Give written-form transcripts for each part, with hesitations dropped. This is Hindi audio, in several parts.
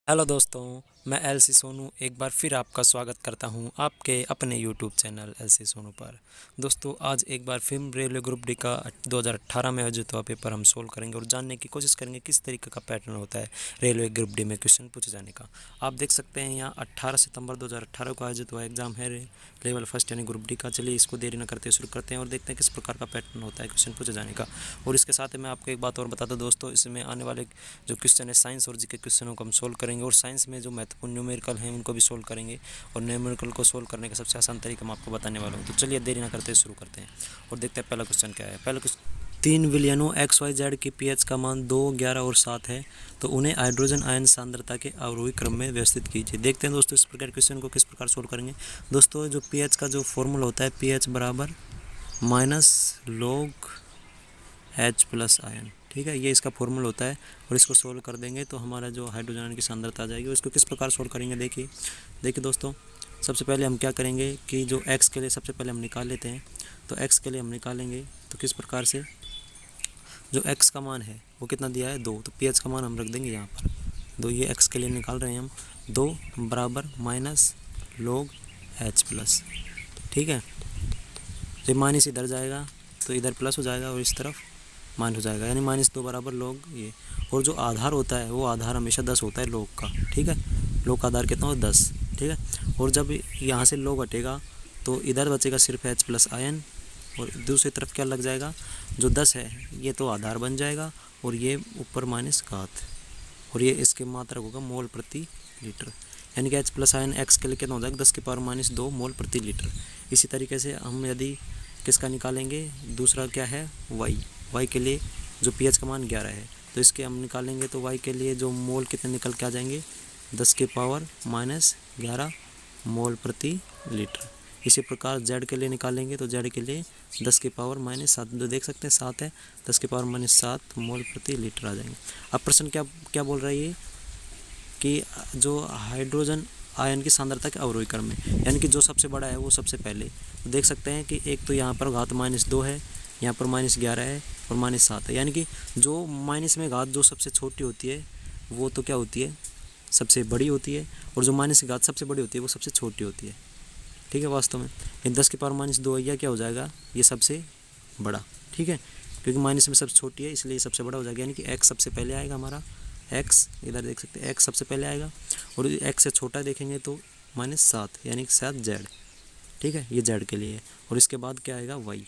हेलो दोस्तों, मैं एलसी सोनू एक बार फिर आपका स्वागत करता हूं आपके अपने यूट्यूब चैनल एलसी सोनू पर। दोस्तों, आज एक बार फिर रेलवे ग्रुप डी का 2018 में आयोजित हुआ पेपर हम सोल्व करेंगे और जानने की कोशिश करेंगे किस तरीके का पैटर्न होता है रेलवे ग्रुप डी में क्वेश्चन पूछे जाने का। आप देख सकते हैं यहाँ 18 सितंबर 2018 को आयोजित हुआ एग्जाम है लेवल फर्स्ट यानी ग्रुप डी का। चलिए इसको देरी न करते शुरू करते हैं और देखते हैं किस प्रकार का पैटर्न होता है क्वेश्चन पूछे जाने का। और इसके साथ मैं आपको एक बात और बता दूं दोस्तों, इसमें आने वाले जो क्वेश्चन है साइंस और जीके क्वेश्चनों को हम सोल्व करेंगे और साइंस में जो महत्वपूर्ण न्यूमेरिकल हैं उनको भी सोल्व करेंगे और न्यूमेरिकल को सोल्व करने का सबसे आसान तरीका मैं आपको बताने वाला हूँ। तो चलिए देरी ना करते शुरू करते हैं और देखते हैं पहला क्वेश्चन क्या है। पहला क्वेश्चन, 3 विलयनों XYZ की पीएच का मान 2, 11 और 7 है, तो उन्हें हाइड्रोजन आयन सांद्रता के अवरोही क्रम में व्यवस्थित कीजिए। देखते हैं दोस्तों इस प्रकार क्वेश्चन को किस प्रकार सोल्व करेंगे। दोस्तों, जो पीएच का जो फॉर्मूला होता है पीएच बराबर -log H प्लस आयन, ठीक है, ये इसका फॉर्मूला होता है और इसको सोल्व कर देंगे तो हमारा जो हाइड्रोजन आयन की सांद्रता आ जाएगी। इसको किस प्रकार सोल्व करेंगे देखिए दोस्तों, सबसे पहले हम क्या करेंगे कि जो x के लिए सबसे पहले हम निकाल लेते हैं। तो x के लिए हम निकालेंगे तो किस प्रकार से, जो x का मान है वो कितना दिया है 2, तो pH का मान हम रख देंगे यहाँ पर 2। ये x के लिए निकाल रहे हैं हम, 2 बराबर -log H प्लस, ठीक है। जब माइनस इधर जाएगा तो इधर प्लस हो जाएगा और इस तरफ माइनस हो जाएगा, यानी -2 बराबर log ये। और जो आधार होता है वो आधार हमेशा 10 होता है log का, ठीक है। log का आधार कितना हो 10, ठीक है। और जब यहाँ से log हटेगा तो इधर बचेगा सिर्फ H प्लस आयन और दूसरी तरफ क्या लग जाएगा, जो 10 है ये तो आधार बन जाएगा और ये ऊपर माइनस घात, और ये इसके मात्रक होगा मोल प्रति लीटर, यानी कि H प्लस आयन x के लिए कितना हो जाएगा 10 के पावर -2 मोल प्रति लीटर। इसी तरीके से हम यदि किसका निकालेंगे, दूसरा क्या है y के लिए जो pH का मान 11 है तो इसके हम निकालेंगे तो y के लिए जो मोल कितने निकल के आ जाएंगे 10 के पावर -11 मोल प्रति लीटर। इसी प्रकार z के लिए निकालेंगे तो z के लिए 10 के पावर -7, जो देख सकते हैं 7 है, 10 के पावर -7 मोल प्रति लीटर आ जाएंगे। अब प्रश्न क्या बोल रहा है ये कि जो हाइड्रोजन आयन की सांद्रता के अवरोही क्रम में, यानी कि जो सबसे बड़ा है वो सबसे पहले। तो देख सकते हैं कि एक तो यहाँ पर घात -2 है, यहाँ पर -11 है और -7 है, यानी कि जो माइनस में घात जो सबसे छोटी होती है वो तो क्या होती है सबसे बड़ी होती है, और जो माइनस की घात सबसे बड़ी होती है वो सबसे छोटी होती है, ठीक है। वास्तव में ये 10 के पावर -2 या क्या हो जाएगा ये सबसे बड़ा, ठीक है, क्योंकि माइनस में सबसे छोटी है इसलिए सबसे बड़ा हो जाएगा, यानी कि x सबसे पहले आएगा हमारा, x इधर देख सकते हैं x सबसे पहले आएगा और x से छोटा देखेंगे तो -7 यानी कि 7 z, ठीक है, ये z के लिए है। और इसके बाद क्या आएगा y,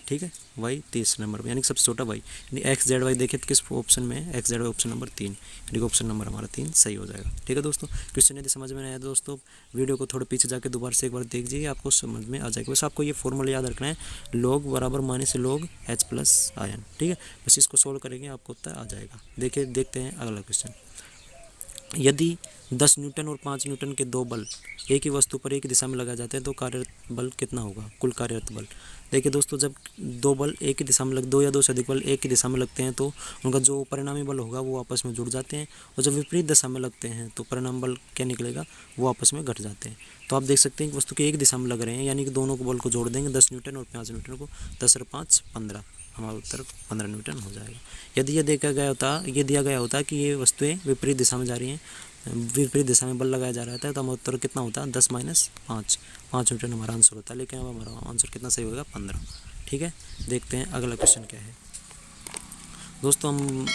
ठीक है, y 30 नंबर में, यानी कि सबसे छोटा y, यानी x z y देखिए तो किस ऑप्शन में है, x z y option number 3, यानी कि ऑप्शन नंबर हमारा 3 सही हो जाएगा, ठीक है दोस्तों। क्वेश्चन यदि समझ में नहीं आया दोस्तों वीडियो को थोड़ा पीछे जाके दोबारा से एक बार देख लीजिए, आपको समझ में आ जाएगा। बस आपको ये फॉर्मूला याद रखना है, log बराबर -log H प्लस आयन, ठीक है। बस इसको सोल्व करेंगे आपको उत्तर आ जाएगा। देखते हैं अगला क्वेश्चन। यदि 10 न्यूटन और 5 न्यूटन के दो बल एक ही वस्तु पर एक ही दिशा में लगाए जाते हैं तो कार्यरत बल कितना होगा, कुल कार्यरत बल। देखिए दोस्तों, जब दो बल एक ही दिशा में दो या दो से अधिक बल एक ही दिशा में लगते हैं तो उनका जो परिणामी बल होगा वो आपस में जुड़ जाते हैं, और जब विपरीत दिशा में लगते हैं तो परिणाम बल क्या निकलेगा, वो आपस में घट जाते हैं। तो आप देख सकते हैं कि वस्तु के एक दिशा में लग रहे हैं, यानी कि दोनों को बल को जोड़ देंगे 10 न्यूटन और 5 न्यूटन को, 10 और 5 15, हमारा उत्तर 15 न्यूटन हो जाएगा। यदि ये दिया गया होता कि ये वस्तुएं विपरीत दिशा में जा रही हैं, विपरीत दिशा में बल लगाया जा रहा था तो हमारा उत्तर कितना होता है 10 - 5 न्यूटन हमारा आंसर होता है, लेकिन अब हमारा आंसर कितना सही होगा 15, ठीक है। देखते हैं अगला क्वेश्चन क्या है दोस्तों। हम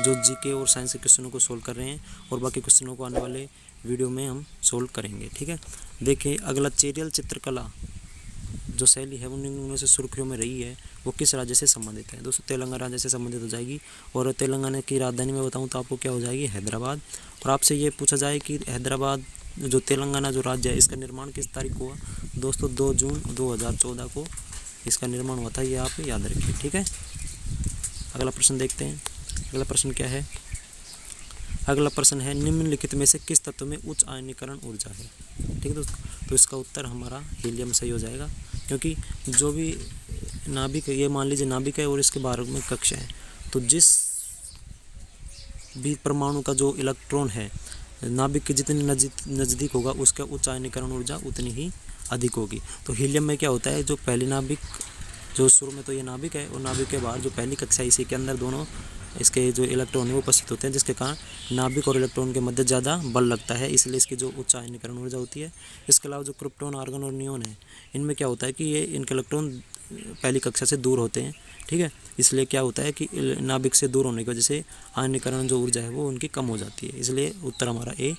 जो जीके और साइंस के क्वेश्चनों को सोल्व कर रहे हैं और बाकी क्वेश्चनों को आने वाले वीडियो में हम सोल्व करेंगे, ठीक है। देखिए अगला, चेरियल चित्रकला जो शैली है उनमें से सुर्खियों में रही है वो किस राज्य से संबंधित है। दोस्तों तेलंगाना राज्य से संबंधित हो जाएगी, और तेलंगाना की राजधानी में बताऊं तो आपको क्या हो जाएगी हैदराबाद। और आपसे ये पूछा जाए कि हैदराबाद जो तेलंगाना जो राज्य है इसका निर्माण किस तारीख को हुआ, दोस्तों 2 जून 2014 को इसका निर्माण हुआ था, ये आप याद रखिए, ठीक है। अगला प्रश्न देखते हैं। अगला प्रश्न क्या है, अगला प्रश्न है निम्नलिखित में से किस तत्व में उच्च आयनीकरण ऊर्जा है, ठीक है दोस्तों। तो इसका उत्तर हमारा हीलियम सही हो जाएगा, क्योंकि जो भी नाभिक है, ये मान लीजिए नाभिक है और इसके बाहर में कक्ष है, तो जिस भी परमाणु का जो इलेक्ट्रॉन है नाभिक के जितने नज़दीक होगा उसका उच्च आयनीकरण ऊर्जा उतनी ही अधिक होगी। तो हीलियम में क्या होता है, जो पहली नाभिक जो शुरू में तो ये नाभिक है और नाभिक के बाहर जो पहली कक्षा इसी के अंदर दोनों इसके जो इलेक्ट्रॉन है वो उपस्थित होते हैं, जिसके कारण नाभिक और इलेक्ट्रॉन के मध्य ज़्यादा बल लगता है, इसलिए इसकी जो उच्च आयनीकरण ऊर्जा होती है। इसके अलावा जो क्रिप्टॉन, आर्गन और नियोन है, इनमें क्या होता है कि ये इनके इलेक्ट्रॉन पहली कक्षा से दूर होते हैं, ठीक है। इसलिए क्या होता है कि नाभिक से दूर होने की वजह से आयनीकरण जो ऊर्जा है वो उनकी कम हो जाती है, इसलिए उत्तर हमारा ए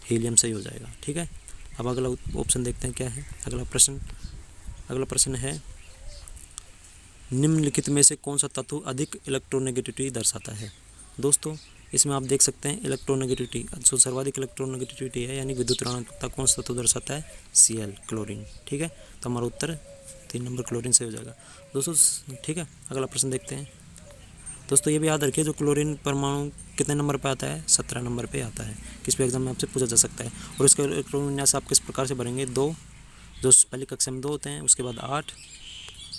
हीलियम सही हो जाएगा, ठीक है। अब अगला ऑप्शन देखते हैं क्या है। अगला प्रश्न है, निम्नलिखित में से कौन सा तत्व अधिक इलेक्ट्रोनेगेटिविटी दर्शाता है। दोस्तों इसमें आप देख सकते हैं इलेक्ट्रोनेगेटिविटी, जो सर्वाधिक इलेक्ट्रोनेगेटिविटी है यानी विद्युत ऋणात्मकता कौन सा तत्व दर्शाता है, Cl, क्लोरीन, ठीक है। तो हमारा उत्तर 3 नंबर क्लोरीन से हो जाएगा दोस्तों, ठीक है। अगला प्रश्न देखते हैं दोस्तों, ये भी याद रखिए जो क्लोरीन परमाणु कितने नंबर पे आता है, 17 नंबर पे आता है। किस भी एग्जाम में आपसे पूछा जा सकता है। और इसका इलेक्ट्रॉन विन्यास आप किस प्रकार से भरेंगे, 2, जो पहली कक्षा में 2 होते हैं, उसके बाद 8,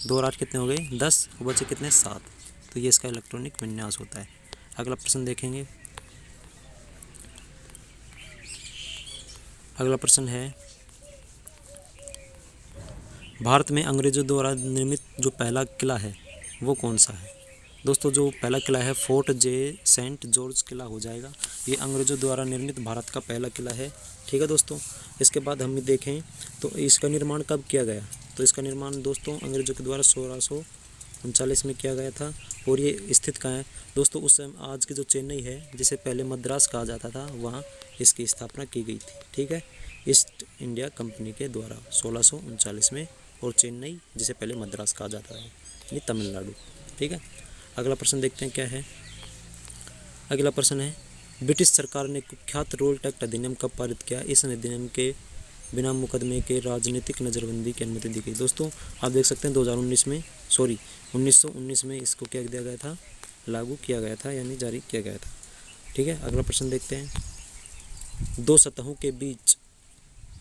2 और 8 कितने हो गए, 10, और बचे कितने, 7। तो ये इसका इलेक्ट्रॉनिक विन्यास होता है। अगला प्रश्न देखेंगे। अगला प्रश्न है, भारत में अंग्रेजों द्वारा निर्मित जो पहला किला है वो कौन सा है। दोस्तों जो पहला किला है फोर्ट सेंट जॉर्ज किला हो जाएगा। ये अंग्रेजों द्वारा निर्मित भारत का पहला किला है, ठीक है दोस्तों। इसके बाद हम देखें तो इसका निर्माण कब किया गया, तो इसका निर्माण दोस्तों अंग्रेजों के द्वारा 1639 में किया गया था। और ये स्थित कहाँ है दोस्तों, उस समय आज की जो चेन्नई है, जिसे पहले मद्रास कहा जाता था, वहाँ इसकी स्थापना की गई थी, ठीक है, ईस्ट इंडिया कंपनी के द्वारा 1639 में। और चेन्नई जिसे पहले मद्रास कहा जाता है, यानी तमिलनाडु, ठीक है। अगला प्रश्न देखते हैं क्या है। अगला प्रश्न है, ब्रिटिश सरकार ने कुख्यात रोल टैक्स अधिनियम कब पारित किया। इस अधिनियम के बिना मुकदमे के राजनीतिक नज़रबंदी की अनुमति दी गई। दोस्तों आप देख सकते हैं 1919 में इसको क्या दिया गया था, लागू किया गया था, यानी जारी किया गया था, ठीक है। अगला प्रश्न देखते हैं, 2 सतहों के बीच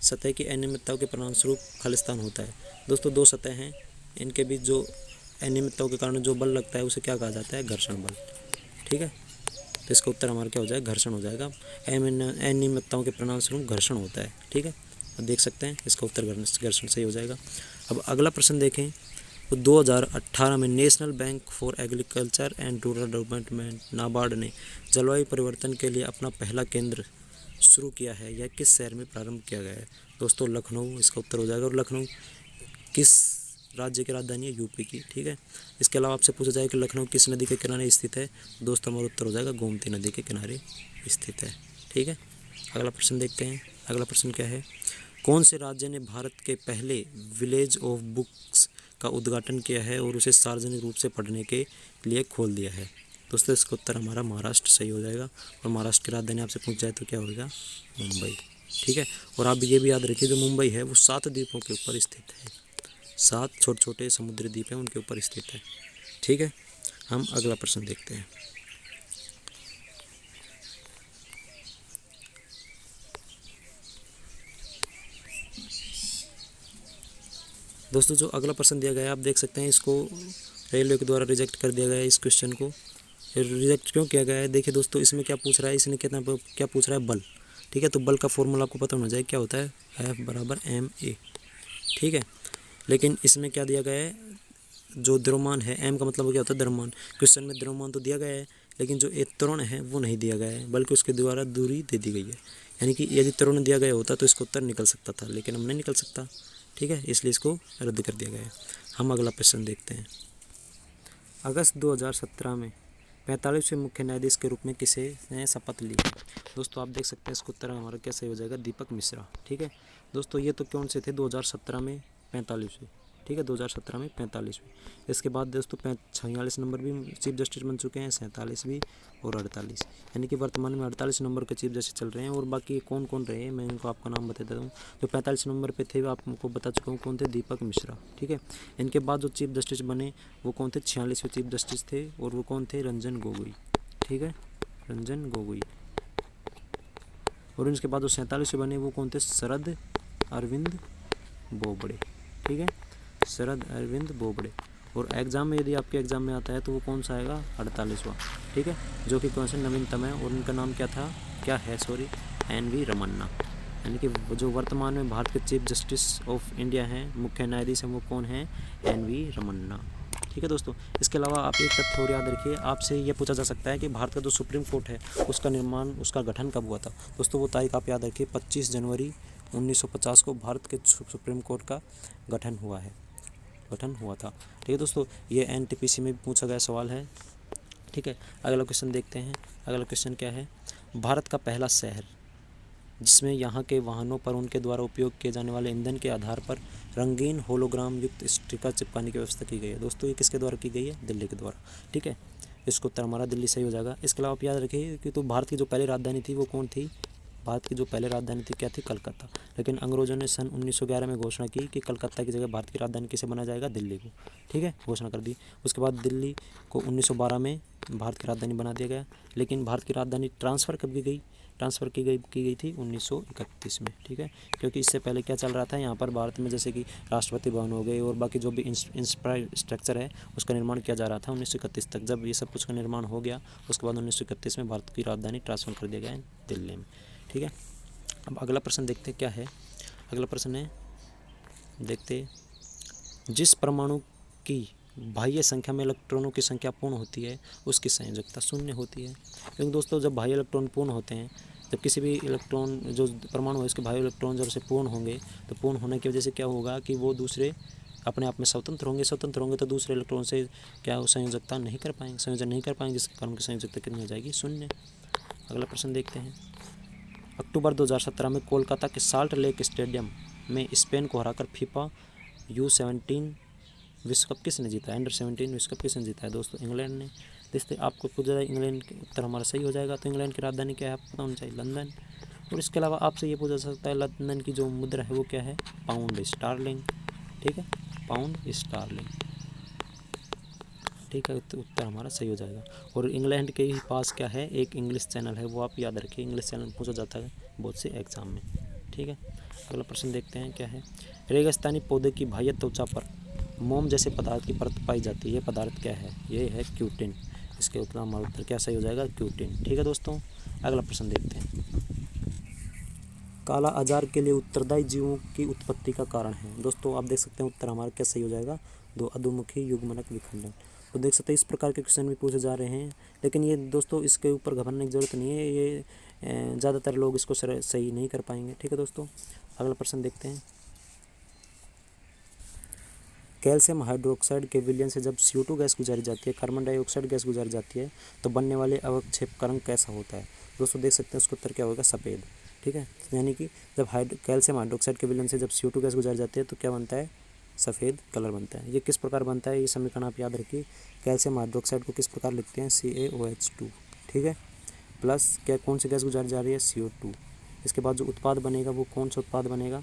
सतह की अनियमितताओं के परिणामस्वरूप खालिस्तान होता है। दोस्तों 2 सतह हैं, इनके बीच जो अनियमितताओं के कारण जो बल लगता है उसे क्या कहा जाता है, घर्षण बल, ठीक है। तो इसका उत्तर हमारा क्या हो जाएगा, घर्षण हो जाएगा। अनियमितताओं के परिणामस्वरूप घर्षण होता है, ठीक है। अब देख सकते हैं इसका उत्तर घर्षण सही हो जाएगा। अब अगला प्रश्न देखें तो 2018 में national bank for agriculture and rural development NABARD ने जलवायु परिवर्तन के लिए अपना पहला केंद्र शुरू किया है। यह किस शहर में प्रारंभ किया गया है। दोस्तों लखनऊ इसका उत्तर हो जाएगा। और लखनऊ किस राज्य की राजधानी है, यूपी की, ठीक है। इसके अलावा आपसे पूछा जाए कि लखनऊ किस नदी के किनारे स्थित है, दोस्तों हमारा उत्तर हो जाएगा गोमती नदी के किनारे स्थित है, ठीक है। अगला प्रश्न देखते हैं। अगला प्रश्न क्या है, कौन से राज्य ने भारत के पहले विलेज ऑफ बुक्स का उद्घाटन किया है और उसे सार्वजनिक रूप से पढ़ने के लिए खोल दिया है। दोस्तों इसका उत्तर हमारा महाराष्ट्र सही हो जाएगा। और महाराष्ट्र की राजधानी आपसे पूछ जाए तो क्या होगा, मुंबई, ठीक है। और आप ये भी याद रखिए जो मुंबई है वो 7 द्वीपों के ऊपर स्थित है, 7 छोटे छोटे समुद्री द्वीप हैं उनके ऊपर स्थित है, ठीक है। हम अगला प्रश्न देखते हैं। दोस्तों जो अगला प्रश्न दिया गया है आप देख सकते हैं, इसको रेलवे के द्वारा रिजेक्ट कर दिया गया है। इस क्वेश्चन को रिजेक्ट क्यों किया गया है, देखिए दोस्तों इसमें क्या पूछ रहा है, इसने क्या पूछ रहा है, बल, ठीक है। तो बल का फॉर्मूला आपको पता होना चाहिए, क्या होता है, F = ma, ठीक है। लेकिन इसमें क्या दिया गया है, जो द्रव्यमान है, m का मतलब क्या होता है, द्रव्यमान। क्वेश्चन में द्रव्यमान तो दिया गया है, लेकिन जो एक त्वरण है वो नहीं दिया गया है, बल्कि उसके द्वारा दूरी दे दी गई है। यानी कि यदि त्वरण दिया गया होता तो इसका उत्तर निकल सकता था, लेकिन हम नहीं निकल सकता, ठीक है, इसलिए इसको रद्द कर दिया गया है। हम अगला प्रश्न देखते हैं। अगस्त 2017 में 45वें मुख्य न्यायाधीश के रूप में किसे ने शपथ ली। दोस्तों आप देख सकते हैं इसका उत्तर हमारा क्या सही हो जाएगा, दीपक मिश्रा, ठीक है। दोस्तों ये तो कौन से थे, 2017 में 45वें, ठीक है, 2017 में 45वें। इसके बाद दोस्तों 46 नंबर भी चीफ जस्टिस बन चुके हैं, 47 भी और 48, यानी कि वर्तमान में 48 नंबर के चीफ जस्टिस चल रहे हैं। और बाकी कौन कौन रहे मैं इनको आपका नाम बता देता हूँ। जो 45 नंबर पे थे वो आपको बता चुका हूँ कौन थे, दीपक मिश्रा, ठीक है। इनके बाद जो चीफ जस्टिस बने वो कौन थे, 46वें चीफ जस्टिस थे, और वो कौन थे, रंजन गोगोई, ठीक है, रंजन गोगोई। और इनके बाद जो 47वें बने वो कौन थे, शरद अरविंद बोबड़े, ठीक है, शरद अरविंद बोबड़े। और एग्ज़ाम में यदि आपके एग्ज़ाम में आता है तो वो कौन सा आएगा, 48वां, ठीक है, जो कि कौन से नवीनतम है। और उनका नाम क्या है NV रमन्ना, यानी कि जो वर्तमान में भारत के चीफ जस्टिस ऑफ इंडिया हैं, मुख्य न्यायाधीश हैं, वो कौन है, NV रमन्ना, ठीक है दोस्तों। इसके अलावा आप एक तथ्य और याद रखिए, आपसे ये पूछा जा सकता है कि भारत का जो सुप्रीम कोर्ट है उसका निर्माण, उसका गठन कब हुआ था। दोस्तों वो तारीख आप याद रखिए, 25 जनवरी 1950 को भारत के सुप्रीम कोर्ट का गठन हुआ था। ठीक है दोस्तों, ये NTPC में भी पूछा गया सवाल है। ठीक है, अगला क्वेश्चन देखते हैं। अगला क्वेश्चन क्या है, भारत का पहला शहर जिसमें यहाँ के वाहनों पर उनके द्वारा उपयोग किए जाने वाले ईंधन के आधार पर रंगीन होलोग्राम युक्त स्टिकर चिपकाने की व्यवस्था की गई है। दोस्तों ये किसके द्वारा की गई है, दिल्ली के द्वारा। ठीक है, इसको उत्तर हमारा दिल्ली सही हो जाएगा। इसके अलावा आप याद रखिए कि तो भारत की जो पहली राजधानी थी वो कौन थी, भारत की जो पहले राजधानी थी क्या थी, कलकत्ता। लेकिन अंग्रेजों ने सन 1911 में घोषणा की कि कलकत्ता की जगह भारत की राजधानी किसे बनाया जाएगा, दिल्ली को। ठीक है, घोषणा कर दी। उसके बाद दिल्ली को 1912 में भारत की राजधानी बना दिया गया। लेकिन भारत की राजधानी ट्रांसफ़र कब की गई, ट्रांसफ़र की गई थी 1931 में। ठीक है, क्योंकि इससे पहले क्या चल रहा था यहाँ पर भारत में, जैसे कि राष्ट्रपति भवन हो गए और बाकी जो भी इंफ्रास्ट्रक्चर है उसका निर्माण किया जा रहा था 1931 तक। जब ये सब कुछ का निर्माण हो गया उसके बाद 1931 में भारत की राजधानी ट्रांसफ़र कर दिया गया है दिल्ली में। ठीक है, अब अगला प्रश्न देखते हैं क्या है। अगला प्रश्न है, देखते, जिस परमाणु की बाह्य संख्या में इलेक्ट्रॉनों की संख्या पूर्ण होती है उसकी संयोजकता शून्य होती है। क्योंकि दोस्तों जब बाह्य इलेक्ट्रॉन पूर्ण होते हैं, जब किसी भी इलेक्ट्रॉन जो परमाणु है उसके बाह्य इलेक्ट्रॉन जब से पूर्ण होंगे तो पूर्ण होने की वजह से क्या होगा कि वो दूसरे अपने आप में स्वतंत्र होंगे तो दूसरे इलेक्ट्रॉन से क्या संयोजकता नहीं कर पाएंगे, संयोजन नहीं कर पाएंगे, जिसके कारण उनकी संयोजकता कितनी हो जाएगी, शून्य। अगला प्रश्न देखते हैं। अक्टूबर 2017 में कोलकाता के साल्ट लेक स्टेडियम में स्पेन को हराकर फीफा U17 विश्व कप किसने जीता है, अंडर-17 विश्व कप किसने जीता है, दोस्तों इंग्लैंड ने। देखते आपको पूछा जाए इंग्लैंड के उत्तर हमारा सही हो जाएगा। तो इंग्लैंड की राजधानी क्या है आपको पता होना चाहिए, लंदन। और इसके अलावा आपसे ये पूछा जा सकता है लंदन की जो मुद्रा है वो क्या है, पाउंड स्टारलिंग। ठीक है, पाउंड स्टारलिंग। ठीक है, तो उत्तर हमारा सही हो जाएगा। और इंग्लैंड के ही पास क्या है, एक इंग्लिश चैनल है, वो आप याद रखिए, इंग्लिश चैनल पूछा जाता है बहुत से एग्जाम में। ठीक है, अगला प्रश्न देखते हैं क्या है। रेगिस्तानी पौधे की बाह्य त्वचा पर मोम जैसे पदार्थ की परत पाई जाती है, ये पदार्थ क्या है, ये है क्यूटिन। इसके उत्तर हमारा उत्तर क्या सही हो जाएगा, क्यूटिन। ठीक है दोस्तों, अगला प्रश्न देखते हैं। काला अजार के लिए उत्तरदायी जीवों की उत्पत्ति का कारण है। दोस्तों आप देख सकते हैं उत्तर हमारा क्या सही हो जाएगा, 2 अधोमुखी युग्मनक विखंडन। तो देख सकते हैं इस प्रकार के क्वेश्चन भी पूछे जा रहे हैं। लेकिन ये दोस्तों इसके ऊपर घबराने की ज़रूरत नहीं है, ये ज़्यादातर लोग इसको सही नहीं कर पाएंगे। ठीक है दोस्तों, अगला प्रश्न देखते हैं। कैल्शियम हाइड्रोक्साइड के विलयन से जब CO2 गैस गुजारी जाती है, कार्बन डाइऑक्साइड गैस गुजारी जाती है, तो बनने वाले अवक्षेप का रंग कैसा होता है। दोस्तों देख सकते हैं उसका उत्तर क्या होगा, सफ़ेद। ठीक है, यानी कि जब कैल्शियम हाइड्रोक्साइड के विलयन से जब CO2 गैस गुजारी जाती है तो क्या बनता है, सफ़ेद कलर बनता है। ये किस प्रकार बनता है, ये समीकरण आप याद रखिए। कैल्शियम हाइड्रोक्साइड को किस प्रकार लिखते हैं, CaOH2। ठीक है, प्लस क्या कौन सी गैस गुजारी जा रही है, CO2। इसके बाद जो उत्पाद बनेगा वो कौन सा उत्पाद बनेगा,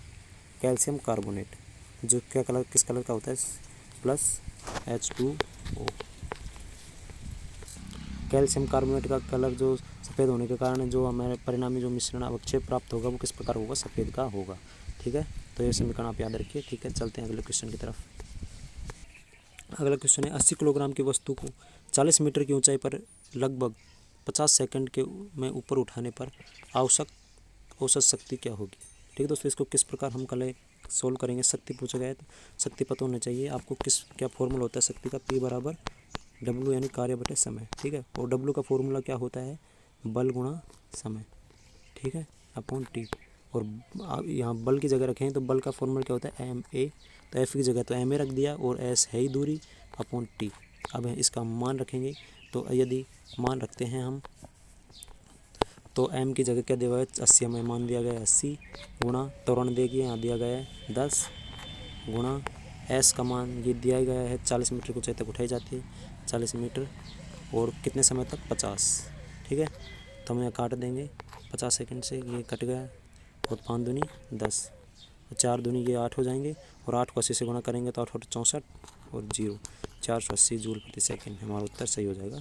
कैल्शियम कार्बोनेट, जो क्या कलर किस कलर का होता है, प्लस H2O। कैल्शियम कार्बोनेट का कलर जो सफ़ेद होने के कारण जो हमारे परिणामी जो मिश्रण अवक्षेप प्राप्त होगा वो किस प्रकार होगा, सफ़ेद का होगा। ठीक है, तो ये समीकरण आप याद रखिए। ठीक है, चलते हैं अगले क्वेश्चन की तरफ। अगला क्वेश्चन है, 80 किलोग्राम की वस्तु को 40 मीटर की ऊंचाई पर लगभग 50 सेकंड के में ऊपर उठाने पर आवश्यक औसत शक्ति क्या होगी। ठीक है दोस्तों, इसको किस प्रकार हम कल सोल्व करेंगे। शक्ति पूछा गया है तो शक्ति पता होना चाहिए आपको। क्या फॉर्मूला होता है शक्ति का, P बराबर W यानी कार्य बटे समय। ठीक है, और W का फॉर्मूला क्या होता है, बल गुणा समय। ठीक है, अपॉन T। और आप यहाँ बल की जगह रखें तो बल का फॉर्मूला क्या होता है, MA। तो F की जगह तो MA रख दिया और S है ही दूरी, अपॉन T। अब इसका मान रखेंगे तो यदि मान रखते हैं हम तो M की जगह क्या दिया हुआ है, 80 हमें मान दिया गया है, 80 गुणा त्वरण देखिए यहाँ दिया गया है 10 गुणा S का मान ये दिया गया है 40 मीटर की ऊंचाई तक उठाई जाती है, 40 मीटर और कितने समय तक, 50। ठीक है, तो हम यहाँ काट देंगे 50 सेकंड से, ये कट गया और 5 दूनी 10 और 4 दूनी ये 8 हो जाएंगे और 8 को 80 से गुणा करेंगे तो 8 8 64 और 0 480 जूल प्रति सेकंड। हमारा उत्तर सही हो जाएगा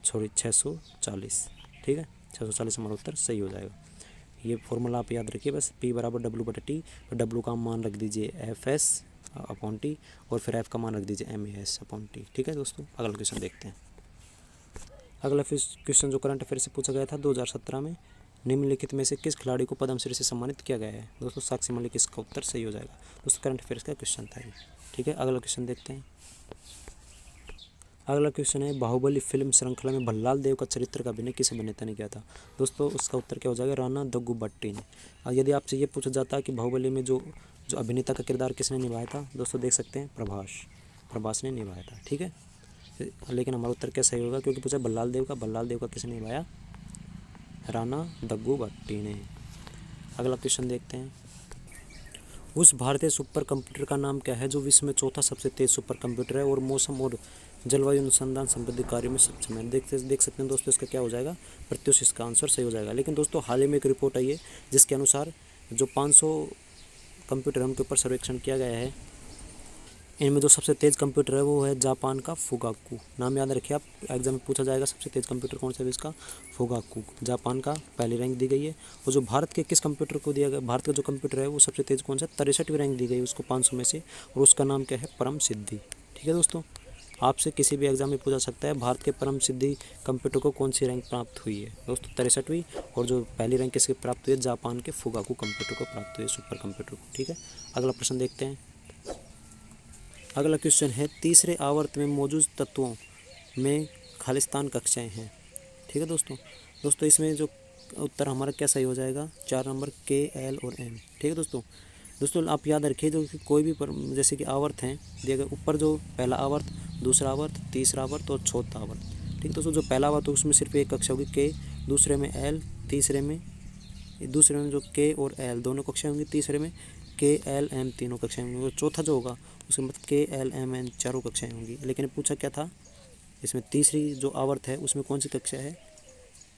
640। ठीक है, 640 हमारा उत्तर सही हो जाएगा। ये फॉर्मूला आप याद रखिए बस, P बराबर W बटे T। और W का मान रख दीजिए FS अपॉन T और फिर F का मान रख दीजिए MAS अपॉन T। ठीक है दोस्तों, अगला क्वेश्चन देखते हैं। अगला क्वेश्चन जो करंट अफेयर से पूछा गया था 2017 में, निम्नलिखित में से किस खिलाड़ी को पद्मश्री से सम्मानित किया गया है? दोस्तों साक्षी मलिक इसका उत्तर सही हो जाएगा। दोस्तों करंट अफेयर्स का क्वेश्चन था ये। ठीक है, अगला क्वेश्चन देखते हैं। अगला क्वेश्चन है, बाहुबली फिल्म श्रृंखला में भल्लाल देव का चरित्र का अभिनय किस अभिनेता ने किया था? दोस्तों उसका उत्तर क्या हो जाएगा? राणा दग्गुबाती ने। और यदि आपसे ये पूछा जाता है कि बाहुबली में जो अभिनेता का किरदार किसने निभाया था, दोस्तों देख सकते हैं प्रभास ने निभाया था। ठीक है, लेकिन हमारा उत्तर क्या सही होगा, क्योंकि पूछा भल्लाल देव का किसने निभाया? राणा दग्गुबाती ने। अगला क्वेश्चन देखते हैं, उस भारतीय सुपर कंप्यूटर का नाम क्या है जो विश्व में चौथा सबसे तेज सुपर कंप्यूटर है और मौसम और जलवायु अनुसंधान संबंधी कार्यों में सक्षम है? देख सकते हैं दोस्तों, इसका क्या हो जाएगा? प्रत्युष इसका आंसर सही हो जाएगा। लेकिन दोस्तों हाल ही में एक रिपोर्ट आई है जिसके अनुसार जो 500 कंप्यूटर है उनके ऊपर सर्वेक्षण किया गया है। इनमें जो सबसे तेज़ कंप्यूटर है वो है जापान का फुगाकू। नाम याद रखिए आप, एग्जाम में पूछा जाएगा सबसे तेज़ कंप्यूटर कौन सा है इसका? फुगाकू। जापान का पहली रैंक दी गई है। और जो भारत के किस कंप्यूटर को दिया गया, भारत का जो कंप्यूटर है वो सबसे तेज़ कौन सा? 63वीं रैंक दी गई उसको 500 में से, और उसका नाम क्या है? परम सिद्धि। ठीक है दोस्तों, आपसे किसी भी एग्जाम में पूछा सकता है भारत के परम सिद्धि कंप्यूटर को कौन सी रैंक प्राप्त हुई है? दोस्तों 63वीं। और जो पहली रैंक किसकी प्राप्त हुई है? जापान के फुगाकू कंप्यूटर को प्राप्त हुई है, सुपर कंप्यूटर को। ठीक है, अगला प्रश्न देखते हैं। अगला क्वेश्चन है, तीसरे आवर्त में मौजूद तत्वों में खालिस्तान कक्षाएं हैं। ठीक है दोस्तों इसमें जो उत्तर हमारा क्या सही हो जाएगा? 4 नंबर के, एल और एम। ठीक है दोस्तों आप याद रखिए जो कि कोई भी जैसे कि आवर्त हैं दिए गए, ऊपर जो पहला आवर्त, दूसरा आवर्त, तीसरा आवर्त और चौथा आवर्त। ठीक है दोस्तों, जो पहला आवर्त तो उसमें सिर्फ एक कक्षा होगी के, दूसरे में एल, दूसरे में जो के और एल दोनों कक्षाएं होंगी, तीसरे में के, एल, एम तीनों कक्षाएं होंगी, और चौथा जो होगा उसके मतलब के, एल, एम, एन चारों कक्षाएं होंगी। लेकिन पूछा क्या था इसमें, तीसरी जो आवर्त है उसमें कौन सी कक्षा है?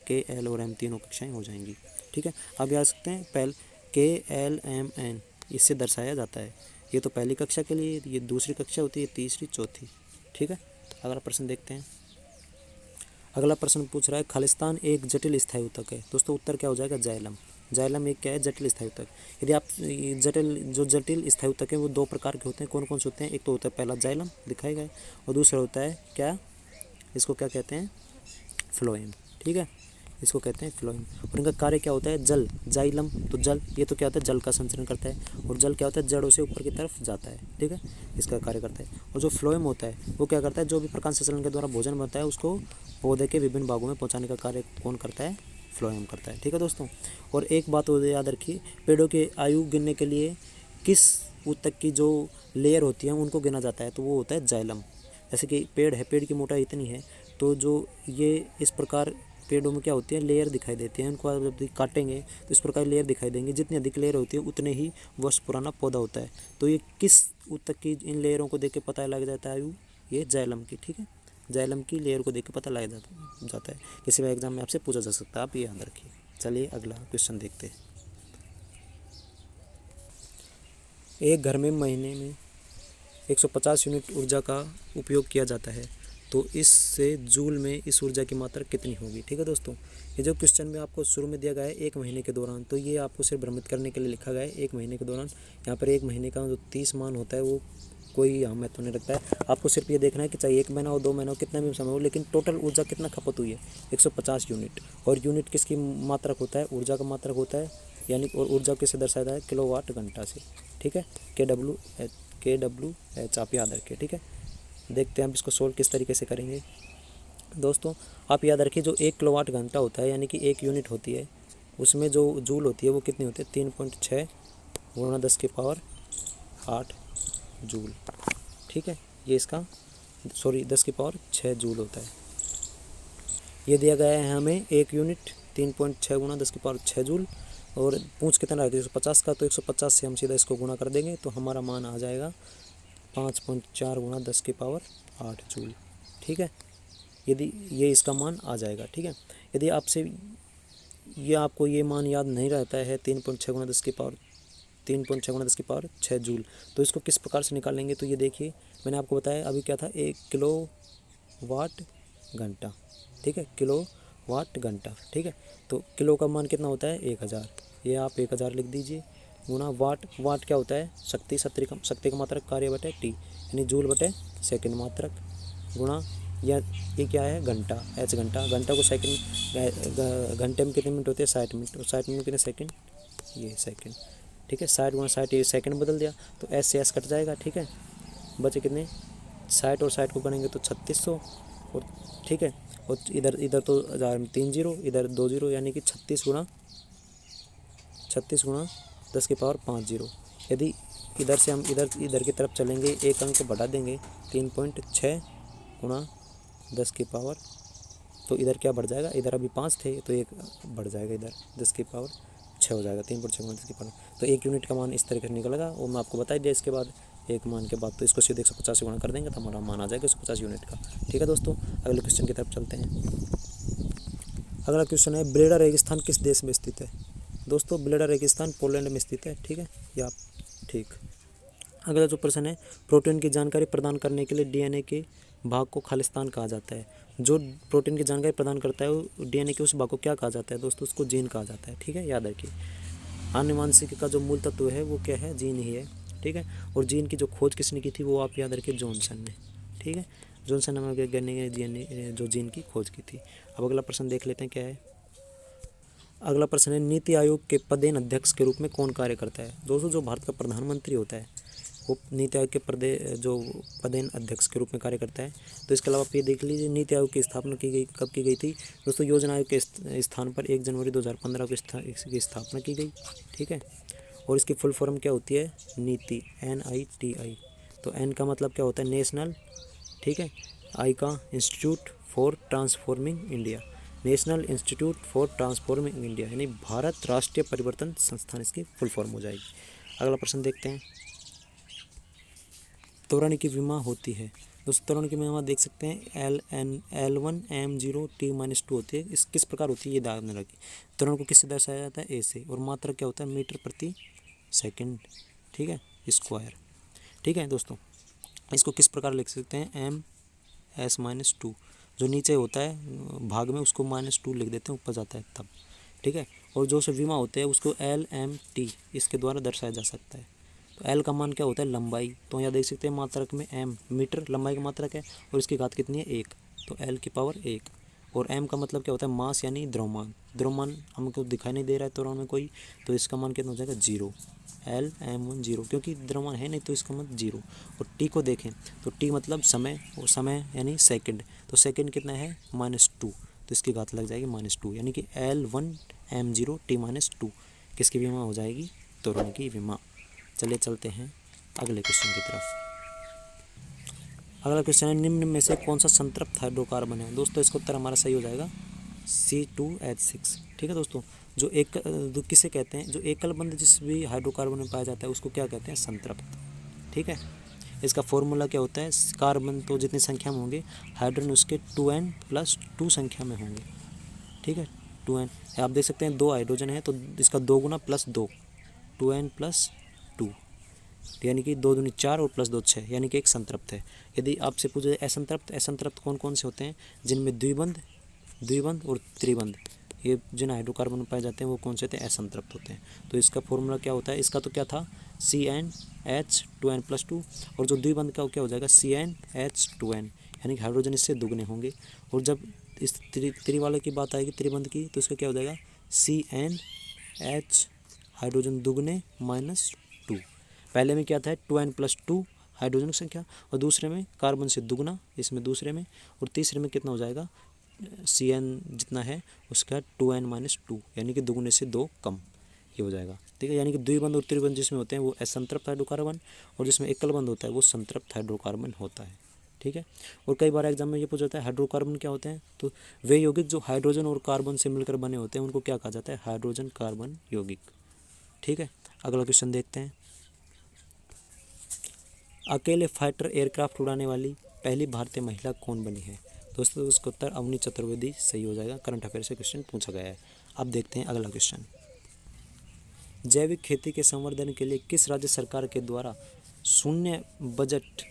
के, एल और एम तीनों कक्षाएं हो जाएंगी। ठीक है, आप याद सकते हैं पहले के, एल, एम, एन इससे दर्शाया जाता है। ये तो पहली कक्षा के लिए, ये दूसरी कक्षा होती है, तीसरी, चौथी। ठीक है, अगला प्रश्न देखते हैं। अगला प्रश्न पूछ रहा है, खालिस्तान एक जटिल स्थायी ऊतक है। दोस्तों उत्तर क्या हो जाएगा? जाइलम एक क्या है? जटिल स्थायी ऊतक। यदि आप जटिल स्थायी ऊतक है वो 2 प्रकार के होते हैं। कौन कौन से होते हैं? एक तो होता है पहला जाइलम दिखाया गया, और दूसरा होता है क्या? इसको क्या कहते हैं? फ्लोएम। ठीक है, इसको कहते हैं फ्लोएम। और इनका कार्य क्या होता है? जल, जाइलम तो जल, ये तो क्या होता है? जल का संचरण करता है, और जल क्या होता है? जड़ों से ऊपर की तरफ जाता है। ठीक है, इसका कार्य करता है। और जो फ्लोएम होता है वो क्या करता है? जो भी प्रकाश संचलन के द्वारा भोजन बनता है उसको पौधे के विभिन्न भागों में पहुँचाने का कार्य कौन करता है? फ्लोएम करता है। ठीक है दोस्तों, और एक बात और याद रखिए, पेड़ों की आयु गिनने के लिए किस ऊतक की जो लेयर होती है उनको गिना जाता है? तो वो होता है जाइलम। जैसे कि पेड़ है, पेड़ की मोटाई इतनी है, तो जो ये इस प्रकार पेड़ों में क्या होती है? लेयर दिखाई देती है। उनको जब काटेंगे तो इस प्रकार लेयर दिखाई देंगे। जितनी अधिक लेयर होती है उतने ही वर्ष पुराना पौधा होता है। तो ये किस ऊतक की इन लेयरों को देख के पता लग जाता है आयु? ये जाइलम की। ठीक है, जाइलम की लेयर को देख के पता लग जाता है। किसी भी एग्जाम में आपसे पूछा जा सकता है, आप ये याद रखिए। चलिए अगला क्वेश्चन देखते हैं। एक घर में महीने में 150 यूनिट ऊर्जा का उपयोग किया जाता है, तो इससे जूल में इस ऊर्जा की मात्रा कितनी होगी? ठीक है दोस्तों, ये जो क्वेश्चन में आपको शुरू में दिया गया है 1 महीने के दौरान, तो ये आपको सिर्फ भ्रमित करने के लिए लिखा गया है 1 महीने के दौरान। यहाँ पर 1 महीने का जो 30 मान होता है वो कोई महत्व नहीं रखता है। आपको सिर्फ ये देखना है कि चाहे 1 महीना हो, 2 महीना हो, कितना भी समय हो, लेकिन टोटल ऊर्जा कितना खपत हुई है? 150 यूनिट। और यूनिट किसकी मात्रक होता है? ऊर्जा का मात्रक होता है, यानी और ऊर्जा किससे दर्शाया है? किलोवाट घंटा से। ठीक है, KWH आप याद रखिए। ठीक है, देखते हैं आप इसको सोल्व किस तरीके से करेंगे। दोस्तों आप याद रखिए, जो 1 किलोवाट घंटा होता है यानी कि 1 यूनिट होती है, उसमें जो जूल होती है वो कितनी होती है? 3.6 × 10 की पावर 8 जूल। ठीक है, ये इसका 10 की पावर 6 जूल होता है। ये दिया गया है हमें 1 यूनिट 3.6 × 10 की पावर 6 जूल, और पूछ कितना रहा है? 150 का, तो 150 से हम सीधा इसको गुणा कर देंगे तो हमारा मान आ जाएगा 5.4 × 10 की पावर 8 जूल। ठीक है, यदि ये इसका मान आ जाएगा। ठीक है, यदि आपसे आपको ये मान याद नहीं रहता है 3.6 × 10 की पावर 6 जूल, तो इसको किस प्रकार से निकालेंगे? तो ये देखिए, मैंने आपको बताया अभी क्या था? 1 किलोवाट घंटा। ठीक है, किलोवाट घंटा। ठीक है, तो किलो का मान कितना होता है? 1000। ये आप 1000 लिख दीजिए, गुना वाट क्या होता है? शक्ति का मात्रक, कार्य बटे टी, यानी जूल बटे सेकंड मात्रक, गुणा या ये क्या है, घंटा, एच घंटा, घंटा को सेकंड, घंटे में कितने मिनट होते हैं 60 मिनट, और 60 मिनट में कितने सेकंड, ये सेकंड, ठीक है। 60 गुणा 60 ये सेकंड बदल दिया, तो एस से एस कट जाएगा, ठीक है। बचे कितने, 60 और 60 को करेंगे तो 3600, और ठीक है, और इधर इधर तो 1000 में 3 जीरो, इधर 2 जीरो, यानी कि 36 गुणा 10 की पावर 5 जीरो। यदि इधर से हम इधर की तरफ चलेंगे, एक अंक बढ़ा देंगे, 3.6 गुणा 10 की पावर, तो इधर क्या बढ़ जाएगा, इधर अभी 5 थे तो एक बढ़ जाएगा, इधर 10 की पावर 6 हो जाएगा, 3.6 गुणा 10 की पावर। तो 1 यूनिट का मान इस तरीके से निकलेगा, वो मैं आपको बता दिया। इसके बाद एक मान के बाद तो इसको सीधे 150 से गुणा कर देंगे तो हमारा मान आ जाएगा 150 यूनिट का, ठीक है दोस्तों। अगले क्वेश्चन की तरफ चलते हैं। अगला क्वेश्चन है, ब्लेडा रेगिस्तान किस देश में स्थित है। दोस्तों ब्लेडा रेगिस्तान पोलैंड में स्थित है, ठीक है, या ठीक। अगला जो प्रश्न है, प्रोटीन की जानकारी प्रदान करने के लिए डीएनए के भाग को खालिस्तान कहा जाता है। जो प्रोटीन की जानकारी प्रदान करता है वो डीएनए के उस भाग को क्या कहा जाता है दोस्तों, उसको जीन कहा जाता है, ठीक है, याद रखिए। आनुवांशिक का जो मूल तत्व है वो क्या है, जीन ही है, ठीक है। और जीन की जो खोज किसने की थी वो आप याद रखिए, जॉनसन ने, ठीक है। जॉनसन नामक वैज्ञानिक ने जो जीन की खोज की थी। अब अगला प्रश्न देख लेते हैं क्या है। अगला प्रश्न है, नीति आयोग के पदेन अध्यक्ष के रूप में कौन कार्य करता है। दोस्तों जो भारत का प्रधानमंत्री होता है वो नीति आयोग के जो पदेन अध्यक्ष के रूप में कार्य करता है। तो इसके अलावा आप ये देख लीजिए, नीति आयोग की स्थापना की गई, कब की गई थी दोस्तों, योजना आयोग के स्थान पर 1 जनवरी 2015 को इसकी स्थापना की गई, ठीक है। और इसकी फुल फॉर्म क्या होती है, नीति, NITI। तो एन का मतलब क्या होता है, नेशनल, ठीक है। आई का institute for transforming India, national institute for transforming India, यानी भारत राष्ट्रीय परिवर्तन संस्थान इसकी फुल फॉर्म हो जाएगी। अगला प्रश्न देखते हैं, त्वरण की विमा होती है। दोस्तों त्वरण की विमा देख सकते हैं, L1M0T-2 होती है। इस किस प्रकार होती है ये ध्यान रखिए। त्वरण को किससे दर्शाया जाता है, ए से, और मात्रा क्या होता है, मीटर प्रति सेकंड, ठीक है, स्क्वायर, ठीक है दोस्तों। इसको किस प्रकार लिख सकते हैं, MS-2, जो नीचे होता है भाग में उसको -2 लिख देते हैं, ऊपर जाता है तब, ठीक है। और जो से विमा होते हैं उसको LMT इसके द्वारा दर्शाया जा सकता है। तो L का मान क्या होता है, लंबाई, तो यहाँ देख सकते हैं मात्रक में M, मीटर लंबाई का मात्रक है, और इसकी घात कितनी है, 1, तो L की पावर 1। और M का मतलब क्या होता है, मास यानी द्रव्यमान, द्रव्यमान हमको दिखाई नहीं दे रहा है त्वरण में कोई, तो इसका मान कितना हो जाएगा, 0, LM1 0, क्योंकि द्रव्यमान है नहीं तो इसका मतलब 0। और T को देखें तो T मतलब समय, और समय यानी सेकंड, तो सेकंड कितना है, -2, तो इसकी घात लग जाएगी -2, यानी कि L1M0T-2 किसकी विमा हो जाएगी, त्वरण की विमा। चलिए चलते हैं अगले क्वेश्चन की तरफ। अगला क्वेश्चन है, निम्न में से कौन सा संतृप्त हाइड्रोकार्बन है। दोस्तों इसका उत्तर हमारा सही हो जाएगा C2H6, ठीक है दोस्तों। जो किसे कहते हैं, जो एकल बंध जिस भी हाइड्रोकार्बन में पाया जाता है उसको क्या कहते हैं, संतृप्त, ठीक है। इसका फॉर्मूला क्या होता है, कार्बन तो जितनी संख्या में होंगे, हाइड्रोजन उसके 2n+2 संख्या में होंगे, ठीक है, 2n। आप देख सकते हैं 2 हाइड्रोजन है तो इसका 2 गुना +2, 2n+2, यानी कि 2 दूनी 4 और +2 6, यानी कि एक संतृप्त है। यदि आपसे पूछे असंतृप्त कौन कौन से होते हैं, जिनमें द्विबंध और त्रिबंध, ये जिन हाइड्रोकार्बन में पाए जाते हैं वो कौन से होते हैं, असंतृप्त होते हैं। तो इसका फॉर्मूला क्या होता है, इसका तो क्या था, CnH2n+2, और जो द्विबंध का क्या हो जाएगा, CnH2n, यानी कि हाइड्रोजन इससे दुगने होंगे। और जब इस त्रि वाले की बात आएगी, त्रिबंध की, तो इसका क्या हो जाएगा, CnH, हाइड्रोजन दुगने -2। पहले में क्या था, 2n+2 हाइड्रोजन की संख्या, और दूसरे में कार्बन से दुगना, इसमें दूसरे में, और तीसरे में कितना हो जाएगा, Cn जितना है उसका 2n-2, यानी कि दुगने से 2 कम, ये हो जाएगा, ठीक है। यानी कि द्विबंध और त्रिबंध जिसमें होते हैं वो असंतृप्त हाइड्रोकार्बन, और जिसमें एकल बंध होता है वो संतृप्त हाइड्रोकार्बन होता है, ठीक है। और कई बार एग्जाम में ये पूछा जाता है हाइड्रोकार्बन क्या होते हैं, तो वे यौगिक जो हाइड्रोजन और कार्बन से मिलकर बने होते हैं उनको क्या कहा जाता है, हाइड्रोजन कार्बन यौगिक, ठीक है। अगला क्वेश्चन देखते हैं, अकेले फाइटर एयरक्राफ्ट उड़ाने वाली पहली भारतीय महिला कौन बनी है। दोस्तों उसका उत्तर अवनी चतुर्वेदी सही हो जाएगा, करंट अफेयर से क्वेश्चन पूछा गया है। अब देखते हैं अगला क्वेश्चन, जैविक खेती के संवर्धन के लिए किस राज्य सरकार के द्वारा शून्य बजट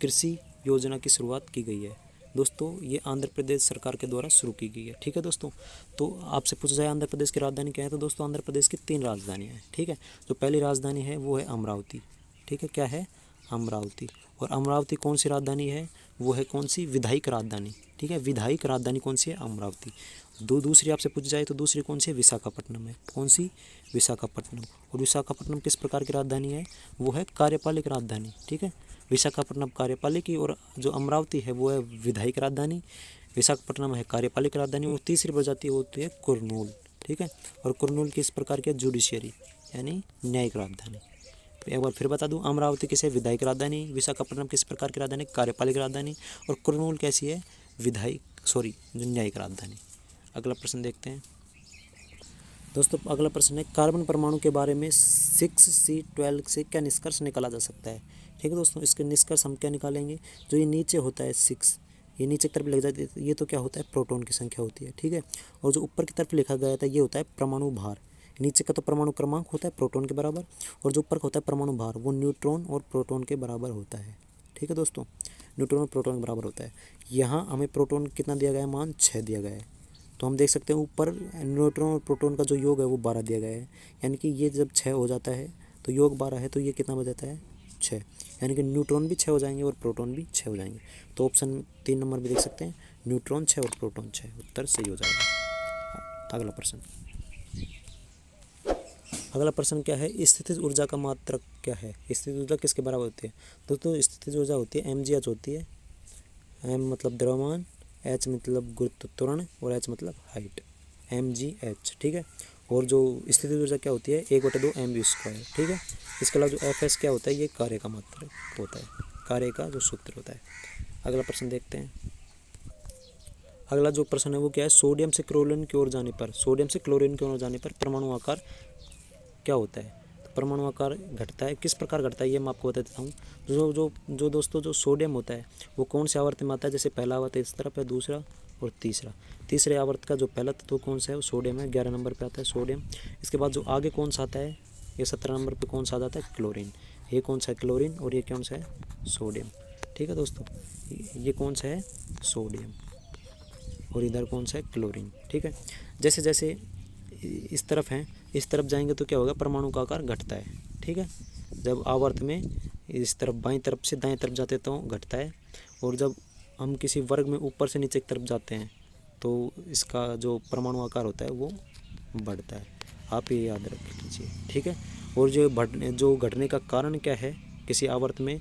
कृषि योजना की शुरुआत की गई है। दोस्तों ये आंध्र प्रदेश सरकार के द्वारा शुरू की गई है, ठीक है दोस्तों। तो आपसे पूछा जाए आंध्र प्रदेश की राजधानी क्या है, तो दोस्तों आंध्र प्रदेश की 3 राजधानियाँ हैं, ठीक है। जो पहली राजधानी है वो है अमरावती, ठीक है, क्या है, अमरावती। और अमरावती कौन सी राजधानी है, वो है कौन सी, विधायिक राजधानी। ठीक है, विधायिक राजधानी कौन सी है, अमरावती। दूसरी आपसे पूछ जाए तो दूसरी कौन सी है, विशाखापट्टनम है। कौन सी, विशाखापट्टनम। और विशाखापट्टनम किस प्रकार की राजधानी है, वो है कार्यपालिक राजधानी। ठीक है, विशाखापट्टनम कार्यपालिक की, और जो अमरावती है वो है विधायिक राजधानी, विशाखापट्टनम है कार्यपालिक राजधानी। और तीसरी प्रजाति होती है कुरनूल। ठीक है, और कुरनूल किस प्रकार की, जुडिशियरी यानी न्यायिक राजधानी। तो एक बार फिर बता दूं, अमरावती किसे, विधायिक राजधानी, विशाखापट्टनम किस प्रकार की राजधानी, कार्यपालिक राजधानी, और कुरनूल कैसी है, न्यायिक राजधानी। अगला प्रश्न देखते हैं दोस्तों। अगला प्रश्न है, कार्बन परमाणु के बारे में 6C12 से क्या निष्कर्ष निकाला जा सकता है। ठीक है दोस्तों, इसके निष्कर्ष हम क्या निकालेंगे, जो ये नीचे होता है 6, ये नीचे की तरफ लग जाती है, ये तो क्या होता है, प्रोटॉन की संख्या होती है। ठीक है, और जो ऊपर की तरफ लिखा गया था ये होता है परमाणु भार। नीचे का तो परमाणु क्रमांक होता है प्रोटॉन के बराबर, और जो ऊपर का होता है परमाणु भार वो न्यूट्रॉन और प्रोटॉन के बराबर होता है। ठीक है दोस्तों, न्यूट्रॉन और प्रोटॉन के बराबर होता है। यहाँ हमें प्रोटॉन कितना दिया गया है, मान 6 दिया गया है। तो हम देख सकते हैं ऊपर न्यूट्रॉन और प्रोटॉन का जो योग है वो 12 दिया गया है, यानी कि ये जब 6 हो जाता है तो योग 12 है, तो ये कितना बच जाता है, 6। यानी कि न्यूट्रॉन भी 6 हो जाएंगे और प्रोटॉन भी 6 हो जाएंगे। तो ऑप्शन 3 नंबर भी देख सकते हैं, न्यूट्रॉन 6 और प्रोटॉन 6, उत्तर सही हो जाएगा। अगला प्रश्न, अगला प्रश्न क्या है, स्थितिज ऊर्जा का मात्रक क्या है। स्थितिज ऊर्जा किसके बराबर होती है, दोस्तों स्थितिज ऊर्जा होती है mgh होती है। m मतलब द्रव्यमान, h मतलब गुरुत्व त्वरण, और h मतलब हाइट, mgh। ठीक है, और जो स्थितिज ऊर्जा क्या होती है, 1/2 mv²। ठीक है, इसके अलावा जो fs क्या होता है, ये कार्य का मात्रक होता है, कार्य का जो सूत्र होता है। अगला प्रश्न देखते हैं। अगला जो प्रश्न है वो क्या है, सोडियम से क्लोरीन की ओर जाने पर, सोडियम से क्लोरीन की ओर जाने पर परमाणु आकार क्या होता है। तो परमाणु आकार घटता है, किस प्रकार घटता है ये मैं आपको बता देता हूँ। जो दोस्तों जो सोडियम होता है वो कौन से आवर्त में आता है, जैसे पहला आवर्त इस तरफ है, दूसरा और तीसरा। तीसरे आवर्त का जो पहला तत्व कौन सा है, वो सोडियम है, 11 नंबर पे आता है सोडियम। इसके बाद जो आगे कौन सा आता है, ये 17 नंबर पे कौन सा आ जाता है, क्लोरीन। ये कौन सा है, क्लोरीन, और ये कौन सा है, सोडियम। ठीक है दोस्तों, ये कौन सा है, सोडियम, और इधर कौन सा है, क्लोरीन। ठीक है, जैसे जैसे इस तरफ हैं, इस तरफ जाएंगे तो क्या होगा, परमाणु का आकार घटता है। ठीक है, जब आवर्त में इस तरफ बाईं तरफ से दाएं तरफ जाते तो घटता है, और जब हम किसी वर्ग में ऊपर से नीचे की तरफ जाते हैं तो इसका जो परमाणु आकार होता है वो बढ़ता है। आप ये याद रख लीजिए। ठीक है, और जो घटने का कारण क्या है, किसी आवर्त में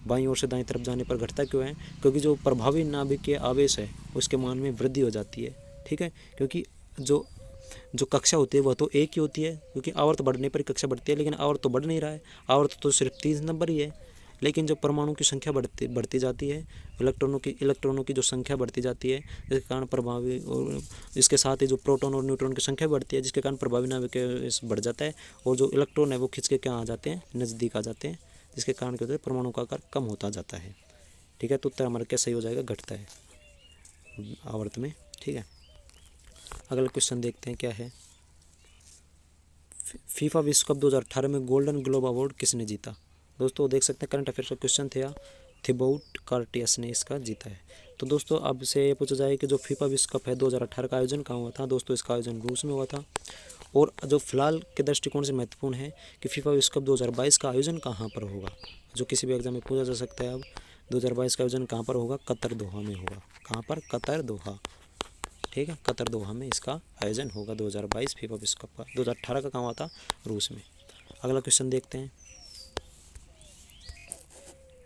बाईं ओर से दाईं तरफ जाने पर घटता क्यों है, क्योंकि जो प्रभावी नाभिकीय आवेश है उसके मान में वृद्धि हो जाती है। ठीक है, क्योंकि जो कक्षा होती है वह तो एक ही होती है, क्योंकि आवर्त बढ़ने पर कक्षा बढ़ती है, लेकिन आवर्त तो बढ़ नहीं रहा है, आवर्त तो सिर्फ 3 नंबर ही है। लेकिन जो परमाणु की संख्या बढ़ती जाती है, इलेक्ट्रॉनों की जो संख्या बढ़ती जाती है, जिसके कारण प्रभावी, और इसके साथ ही जो प्रोटॉन और न्यूट्रॉन की संख्या बढ़ती है, जिसके कारण प्रभावी नाभिक बढ़ जाता है, और जो इलेक्ट्रॉन है वो खिंच के क्या आ जाते हैं, नज़दीक आ जाते हैं, जिसके कारण क्या होता है, परमाणु का आकार कम होता जाता है। ठीक है, तो उत्तर हमारा क्या सही हो जाएगा, घटता है आवर्त में। ठीक है, अगला क्वेश्चन देखते हैं क्या है, फीफा विश्व कप 2018 में गोल्डन ग्लोब अवार्ड किसने जीता। दोस्तों देख सकते हैं करंट अफेयर्स का क्वेश्चन था, थिबाउट कार्टियस ने इसका जीता है। तो दोस्तों अब से ये पूछा जाए कि जो फीफा विश्व कप है 2018 का आयोजन कहाँ हुआ था। दोस्तों इसका आयोजन रूस में हुआ था। और जो फिलहाल के दृष्टिकोण से महत्वपूर्ण है कि फीफा विश्व कप 2022 का आयोजन कहाँ पर होगा, जो किसी भी एग्जाम में पूछा जा सकता है। अब 2022 का आयोजन कहाँ पर होगा, कतर दोहा में होगा। कहाँ पर, कतर दोहा। ठीक है, कतर दोहा में इसका आयोजन होगा 2022 फीफा विश्व कप का। 2018 का कहाँ हुआ था, रूस में। अगला क्वेश्चन देखते हैं,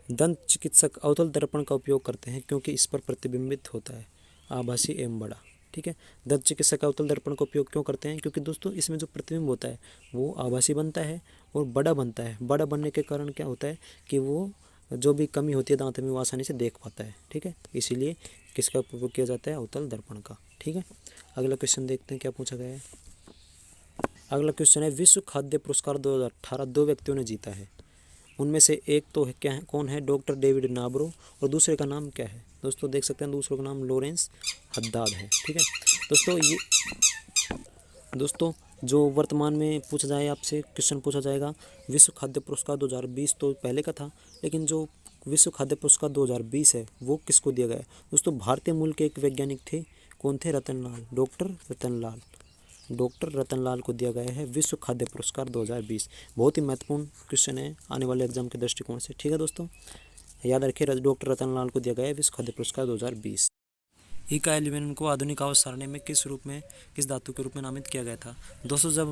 दंत चिकित्सक अवतल दर्पण का उपयोग करते हैं क्योंकि इस पर प्रतिबिंबित होता है आभासी एवं बड़ा। ठीक है, दंत चिकित्सक अवतल दर्पण का उपयोग क्यों करते हैं, क्योंकि दोस्तों इसमें जो प्रतिबिंब होता है वो आभासी बनता है और बड़ा बनता है। बड़ा बनने के कारण क्या होता है कि वो जो भी कमी होती है दांत में वो आसानी से देख पाता है। ठीक है, इसीलिए किसका उपयोग किया जाता है, अवतल दर्पण का। ठीक है, अगला क्वेश्चन देखते हैं क्या पूछा गया है। अगला क्वेश्चन है, विश्व खाद्य पुरस्कार 2018 2 व्यक्तियों ने जीता है। उनमें से एक तो क्या है, कौन है, डॉक्टर डेविड नाबरो, और दूसरे का नाम क्या है। दोस्तों देख सकते हैं दूसरे का नाम लॉरेंस हद्दाद है। ठीक है दोस्तों जो वर्तमान में पूछा जाए, आपसे क्वेश्चन पूछा जाएगा विश्व खाद्य पुरस्कार 2020 तो पहले का था, लेकिन जो विश्व खाद्य पुरस्कार 2020 है वो किसको दिया गया है। दोस्तों भारतीय मूल के एक वैज्ञानिक थे, कौन थे, रतनलाल, डॉक्टर रतनलाल को दिया गया है विश्व खाद्य पुरस्कार 2020। बहुत ही महत्वपूर्ण क्वेश्चन है आने वाले एग्जाम के दृष्टिकोण से। ठीक है दोस्तों, याद रखिए, डॉक्टर रतन लाल को दिया गया है विश्व खाद्य पुरस्कार 2020। इका एल्यूमिनियम को आधुनिक आवर्त सारणी में किस धातु के रूप में नामित किया गया था। दोस्तों, जब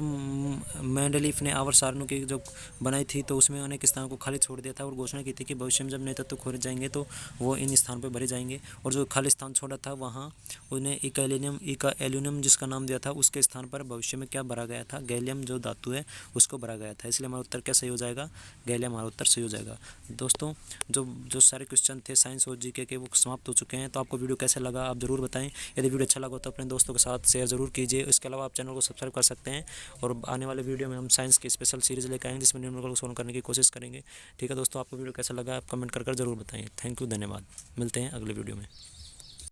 मेंडलीफ ने आवर्त सारणी की जब बनाई थी तो उसमें अनेक स्थानों को खाली छोड़ दिया था और घोषणा की थी कि भविष्य में जब नए तत्व खोजे जाएंगे तो वो इन स्थानों पर भरे जाएंगे, और जो खाली स्थान छोड़ा था वहाँ उन्हें इका एल्यूमिनियम जिसका नाम दिया था उसके स्थान पर भविष्य में क्या भरा गया था, गैलियम जो धातु है उसको भरा गया था। इसलिए हमारा उत्तर क्या सही हो जाएगा, गैलियम हमारा उत्तर सही हो जाएगा। दोस्तों, जो सारे क्वेश्चन थे साइंस और जीके के वो समाप्त हो चुके हैं। तो आपको वीडियो कैसा लगा आप ज़रूर बताएं। यदि वीडियो अच्छा लगा तो अपने दोस्तों के साथ शेयर ज़रूर कीजिए। इसके अलावा आप चैनल को सब्सक्राइब कर सकते हैं, और आने वाले वीडियो में हम साइंस की स्पेशल सीरीज़ लेकर आएंगे जिसमें न्यूमेरिकल को सॉल्व करने की कोशिश करेंगे। ठीक है दोस्तों, आपको वीडियो कैसा लगा आप कमेंट कर ज़रूर बताएं। थैंक यू, धन्यवाद। मिलते हैं अगले वीडियो में।